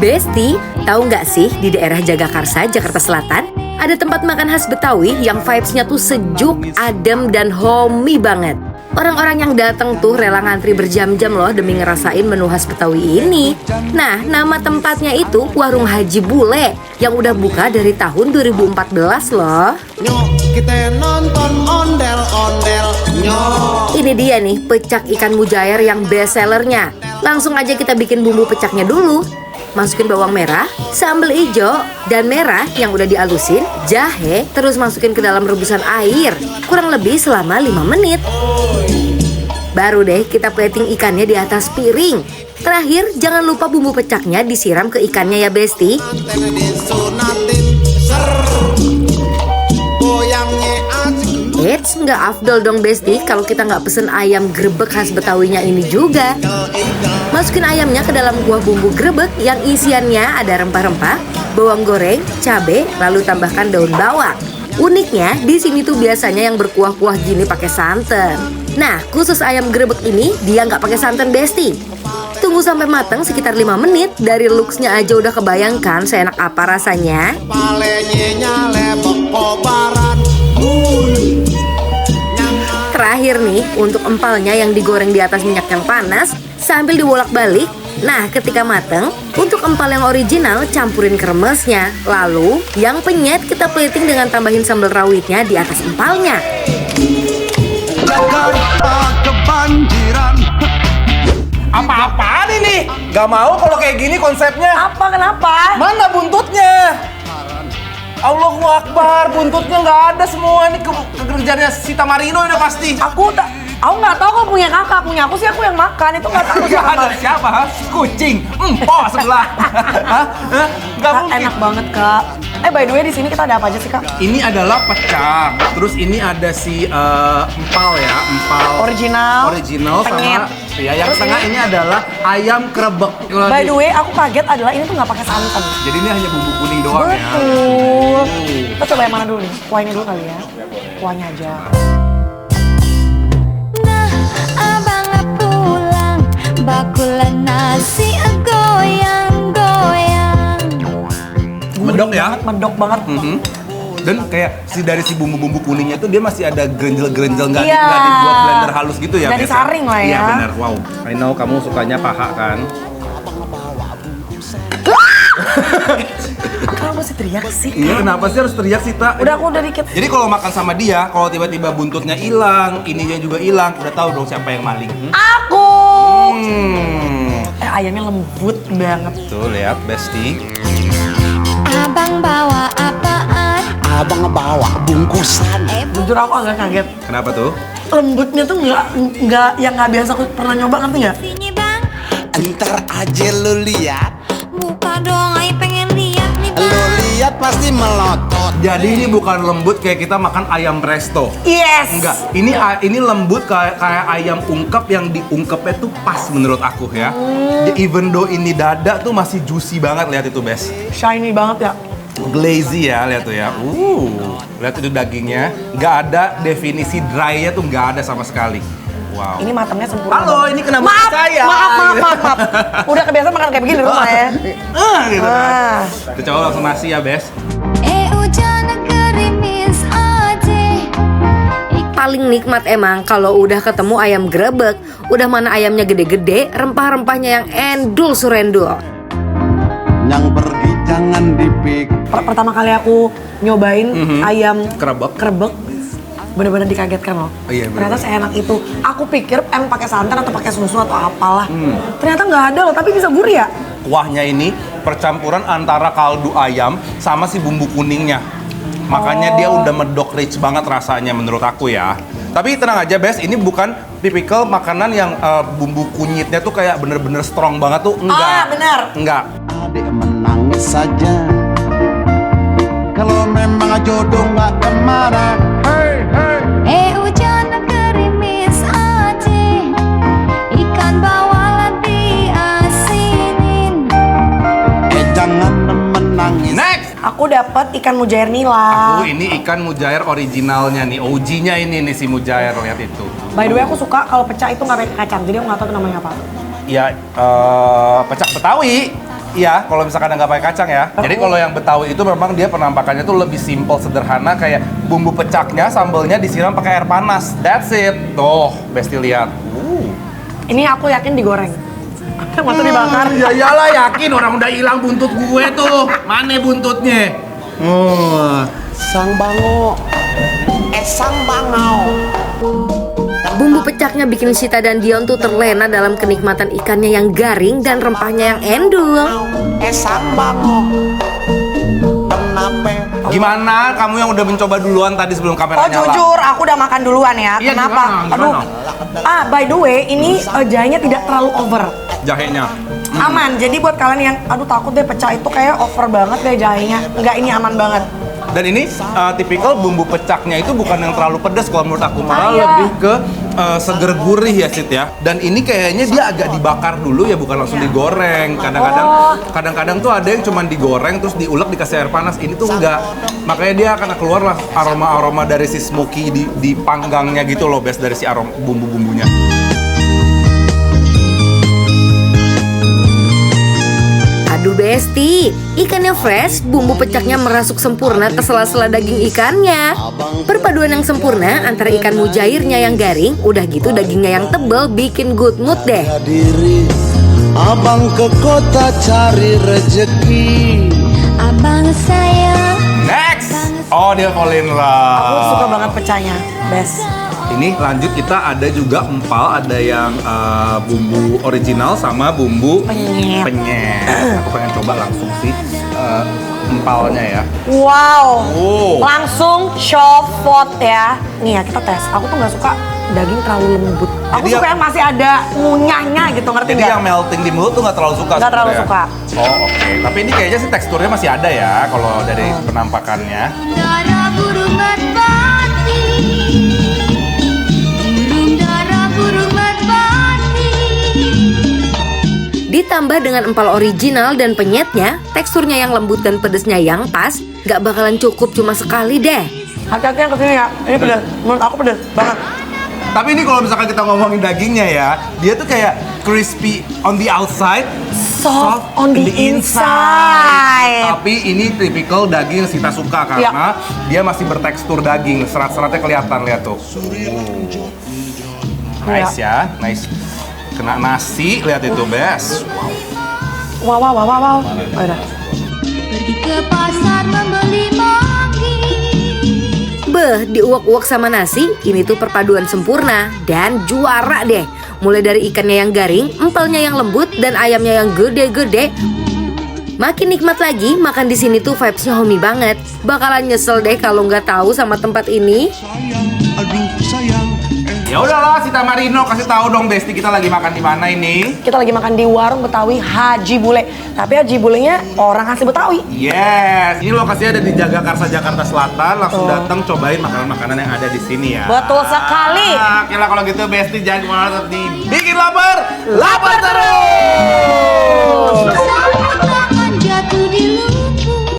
Besti, tahu nggak sih di daerah Jagakarsa, Jakarta Selatan, ada tempat makan khas Betawi yang vibes-nya tuh sejuk, adem, dan homey banget. Orang-orang yang datang tuh rela ngantri berjam-jam loh demi ngerasain menu khas Betawi ini. Nah, nama tempatnya itu Warung Haji Bule yang udah buka dari tahun 2014 loh. Nyok, kita nonton ondel-ondel. Nyok. Ini dia nih pecak ikan mujair yang best sellernya. Langsung aja kita bikin bumbu pecaknya dulu. Masukin bawang merah, sambal hijau, dan merah yang udah dihalusin, jahe, terus masukin ke dalam rebusan air. Kurang lebih selama 5 menit. Baru deh kita plating ikannya di atas piring. Terakhir, jangan lupa bumbu pecaknya disiram ke ikannya ya Besti. Disunatin, ser. Goyangnya asik. Eits, nggak afdol dong Besti kalau kita nggak pesen ayam grebek khas Betawinya ini juga. Masukin ayamnya ke dalam kuah bumbu grebek yang isiannya ada rempah-rempah, bawang goreng, cabai, lalu tambahkan daun bawang. Uniknya, di sini tuh biasanya yang berkuah-kuah gini pakai santan. Nah, khusus ayam grebek ini dia nggak pakai santan Besti. Tunggu sampai matang sekitar 5 menit. Dari looks-nya aja udah kebayangkan seenak apa rasanya. Palenya nyalebok kobaran. Terakhir nih, untuk empalnya yang digoreng di atas minyak yang panas sambil dibolak-balik. Nah, ketika mateng, untuk empal yang original campurin kremesnya. Lalu, yang penyet kita plating dengan tambahin sambal rawitnya di atas empalnya. Jakarta kebanjiran. Apa-apaan ini? Gak mau kalau kayak gini konsepnya. Apa? Kenapa? Mana buntutnya? Allahu Akbar, buntutnya nggak ada semua. Ini kerjanya Sita Marino ini pasti. Aku nggak tahu kok punya kakak. Punya aku sih aku yang makan. Itu nggak tahu Nggak siapa. ada siapa? Ha? Kucing, empok sebelah. Hah? Nggak Kak, mungkin. enak banget kak. By the way di sini kita ada apa aja sih kak? Ini adalah pecak. Terus ini ada si empal ya, empal Original, sama penyet. ya yang Terus tengah ini adalah ayam krebek. By the way aku kaget adalah ini tuh nggak pakai santan. Jadi ini hanya bumbu kuning doang ya. Betul. Kita coba yang mana dulu nih? Kuahnya dulu kali ya. Kuahnya aja. Nah, abang pulang, bakulan nasi goyang-goyang. Medok ya. Medok banget. Mhm. Dan kayak dari si bumbu-bumbu kuningnya tuh dia masih ada grenjel-grenjel nggak Iya. dibuat blender halus gitu ya. Dari biasa. saring lah ya. Iya benar. Wow. I know kamu sukanya paha kan. Kenapa mesti teriak sih? Iya kenapa sih harus teriak sih Tak? Udah dikit. Jadi kalau makan sama dia, kalau tiba-tiba buntutnya hilang, ininya juga hilang, udah tahu dong siapa yang maling. Aku. Hmm. Ayamnya lembut banget. Tuh lihat Besti. Abang bawa apaan? Abang ngebawa bungkusan. Jujur aku agak kaget. Kenapa tuh? Lembutnya tuh nggak yang nggak biasa aku pernah nyoba, ngerti nggak? Sini bang, Entar aja lu lihat. buka dong, ayo pengen lihat nih Lu bang. lihat pasti melotot. Jadi ini bukan lembut kayak kita makan ayam presto. Yes. Enggak, ini lembut kayak ayam ungkep yang diungkepnya tuh pas menurut aku ya. Even though ini dada tuh masih juicy banget, lihat itu Bes. Shiny banget ya. Glazy ya, lihat tuh ya. Lihat itu dagingnya, nggak ada definisi dry-nya tuh nggak ada sama sekali. Wow. Ini matangnya sempurna. Halo, ini kenapa Maaf, saya? maaf. Udah kebiasaan makan kayak begini di rumah ya. Gitu kan. Ah. Kita coba langsung nasi ya, Bes. Hujan gerimis aja. Paling nikmat emang kalau udah ketemu ayam grebek. Udah mana ayamnya gede-gede, rempah-rempahnya yang endul surendul. Yang pergi jangan dipik. Pertama kali aku nyobain ayam Krebek. bener-bener dikagetkan loh. Iya, bener. Ternyata seenak itu. Aku pikir pakai santan atau pakai susu atau apalah. Ternyata nggak ada loh, tapi bisa gurih ya. Kuahnya ini percampuran antara kaldu ayam sama si bumbu kuningnya. Makanya dia udah medok rich banget rasanya menurut aku ya. Tapi tenang aja Bes, ini bukan tipikal makanan yang bumbu kunyitnya tuh kayak bener-bener strong banget tuh. Enggak. Ah, benar. Enggak. Adik menangis saja. Kalau memang jodoh nggak kemana. Hey. Hujan gerimis aja. Ikan bawalah diasinin. Jangan menangis. Next! Aku dapat ikan mujair nila. Ini ikan mujair originalnya nih, OG-nya ini nih si mujair, lihat itu. By the way aku suka kalau pecah itu nggak pakai kacang, jadi aku nggak tahu itu namanya apa. Ya, pecak Betawi. Iya, kalau misalkan nggak pakai kacang ya. Jadi kalau yang Betawi itu memang dia penampakannya tuh lebih simple, sederhana, kayak bumbu pecaknya, sambelnya disiram pakai air panas. That's it. Tuh, Besti lihat. Ini aku yakin digoreng. Masa dibakar? Ya iyalah, yakin orang udah hilang buntut gue tuh. Mana buntutnya? Sang bango, sang bangau. Bumbu pecaknya bikin Sita dan Dion tuh terlena dalam kenikmatan ikannya yang garing dan rempahnya yang endul. Sang bango. Kenapa? Gimana kamu yang udah mencoba duluan tadi sebelum kamera Oh nyala? jujur, aku udah makan duluan ya. Iya, Kenapa? gimana? Aduh. By the way, ini jahenya tidak terlalu over. Jahenya. Aman. Jadi buat kalian yang aduh takut deh pecah itu kayak over banget deh jahenya. Enggak, ini aman banget. Dan ini tipikal bumbu pecaknya itu bukan yang terlalu pedas kalau menurut aku, malah Iya. lebih ke seger gurih ya Sit ya. Dan ini kayaknya dia agak dibakar dulu ya, bukan langsung digoreng. Kadang-kadang tuh ada yang cuma digoreng terus diulek dikasih air panas. Ini tuh enggak. Makanya dia akan keluar lah aroma-aroma dari si smoky di panggangnya gitu loh, Bes, dari si aroma bumbu-bumbunya. Aduh Besti, ikannya fresh, bumbu pecaknya merasuk sempurna ke sela-sela daging ikannya. Perpaduan yang sempurna antara ikan mujairnya yang garing, udah gitu dagingnya yang tebel bikin good mood deh. Diri, abang ke kota cari rezeki. Abang sayang. Next! Oh, dia fall in love. Aku suka banget pecahnya. Best. Ini lanjut kita ada juga empal, ada yang bumbu original sama bumbu penyet. Aku pengen coba langsung sih empalnya ya. Wow. Oh. Langsung copot ya. Nih ya kita tes. Aku tuh nggak suka daging terlalu lembut. Aku Jadi suka yang masih ada ngunyahnya gitu, ngerti Jadi nggak? yang melting di mulut tuh nggak terlalu suka. Nggak terlalu sebenarnya. suka. Oh oke. Tapi ini kayaknya sih teksturnya masih ada ya kalau dari penampakannya. Darah burung merpati. Burung darah burung merpati. Ditambah dengan empal original dan penyetnya, teksturnya yang lembut dan pedesnya yang pas, gak bakalan cukup cuma sekali deh. Hati-hati yang kesini ya. Ini pedas. Menurut aku pedas banget. Tapi ini kalau misalkan kita ngomongin dagingnya ya, dia tuh kayak crispy on the outside, Soft on the inside. Tapi ini tipikal daging yang Sita suka karena dia masih bertekstur daging, serat-seratnya kelihatan, lihat tuh. Nice ya, nice. Kena nasi, lihat itu, Bes. Wow. Oh, udah. Pergi ke pasar membeli manggi. Beh, diuak-uak sama nasi, ini tuh perpaduan sempurna dan juara deh. Mulai dari ikannya yang garing, empalnya yang lembut, dan ayamnya yang gede-gede. Makin nikmat lagi, makan di sini tuh vibes-nya homey banget. Bakalan nyesel deh kalau nggak tahu sama tempat ini. Aduh sayang. Ya udahlah, Sita Marino kasih tahu dong, Besti, kita lagi makan di mana ini? Kita lagi makan di warung Betawi Haji Bule. Tapi Haji Bulenya orang asli Betawi. Yes, ini lokasinya ada di Jagakarsa, Jakarta Selatan. Langsung datang cobain makanan-makanan yang ada di sini ya. Betul sekali. Oke lah kalau gitu, Besti, jangan kemana-mana, tetap dibikin lapar, lapar terus. Sapu tangan jatuh di